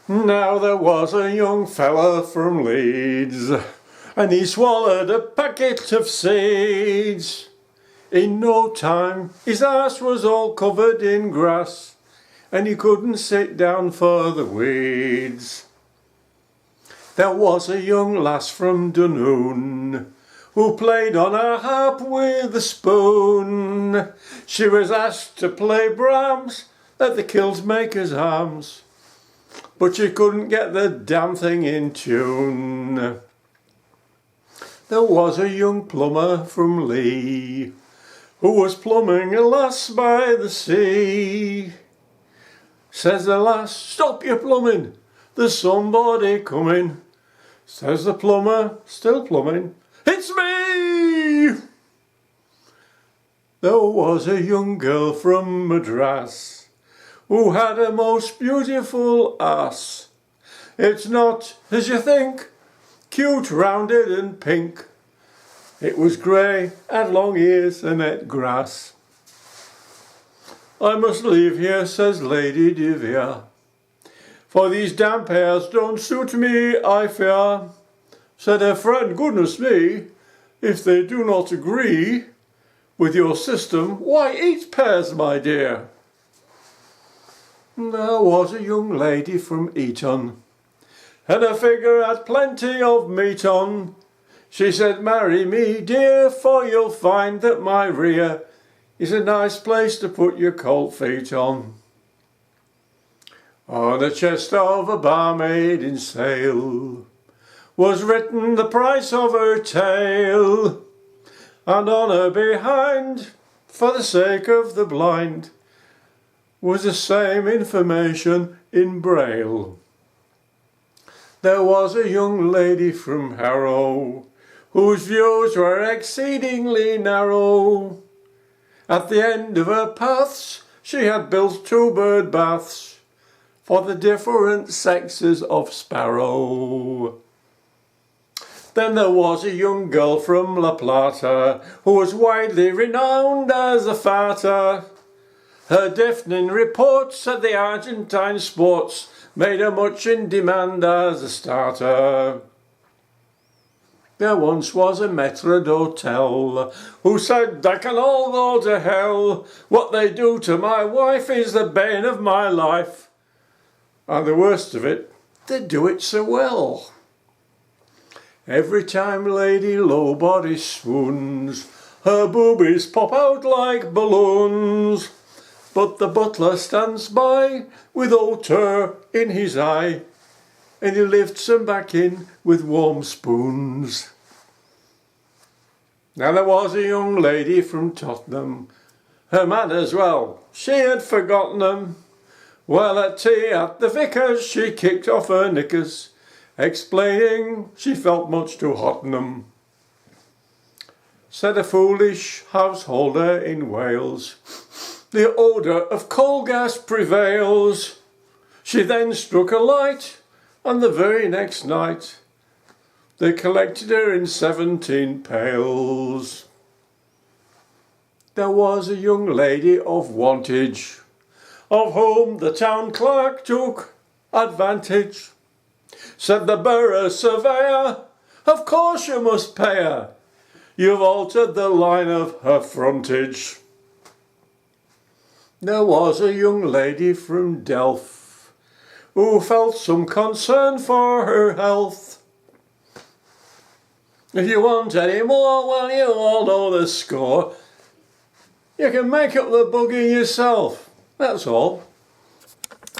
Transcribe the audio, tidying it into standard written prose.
Now there was a young fella from Leeds, and he swallowed a packet of seeds. In no time his arse was all covered in grass, and he couldn't sit down for the weeds. There was a young lass from Dunoon who played on a harp with a spoon. She was asked to play Brahms at the Kiltmakers' Arms, but she couldn't get the damn thing in tune. There was a young plumber from Lee who was plumbing a lass by the sea. Says the lass, "Stop your plumbing, there's somebody coming." Says the plumber, still plumbing, "It's me!" There was a young girl from Madras who had a most beautiful ass. It's not, as you think, cute, rounded and pink. It was grey, had long ears and ate grass. "I must leave here," says Lady Devere, "for these damp hairs don't suit me, I fear." Said her friend, "Goodness me, if they do not agree with your system, why eat pears, my dear." There was a young lady from Eton, and her figure had plenty of meat on. She said, "Marry me, dear, for you'll find that my rear is a nice place to put your cold feet on." On the chest of a barmaid in Sale was written the price of her tail, and on her behind, for the sake of the blind, was the same information in Braille. There was a young lady from Harrow whose views were exceedingly narrow. At the end of her paths she had built 2 bird baths for the different sexes of sparrow. Then there was a young girl from La Plata who was widely renowned as a farter. Her deafening reports at the Argentine sports made her much in demand as a starter. There once was a maître d'hôtel who said, "They can all go to hell. What they do to my wife is the bane of my life. And the worst of it, they do it so well. Every time Lady Lowbody swoons, her boobies pop out like balloons. But the butler stands by with hauteur in his eye, and he lifts them back in with warm spoons." Now there was a young lady from Tottenham, her manners, well, she had forgotten them. Well, at tea at the vicar's she kicked off her knickers, explaining she felt much too hot in them. Said a foolish householder in Wales, "The odour of coal gas prevails." She then struck a light, and the very next night they collected her in 17 pails. There was a young lady of Wantage, of whom the town clerk took advantage. Said the borough surveyor, "Of course you must pay her. You've altered the line of her frontage." There was a young lady from Delft who felt some concern for her health. "If you want any more, well, you all know the score. You can make up the buggy yourself, that's all."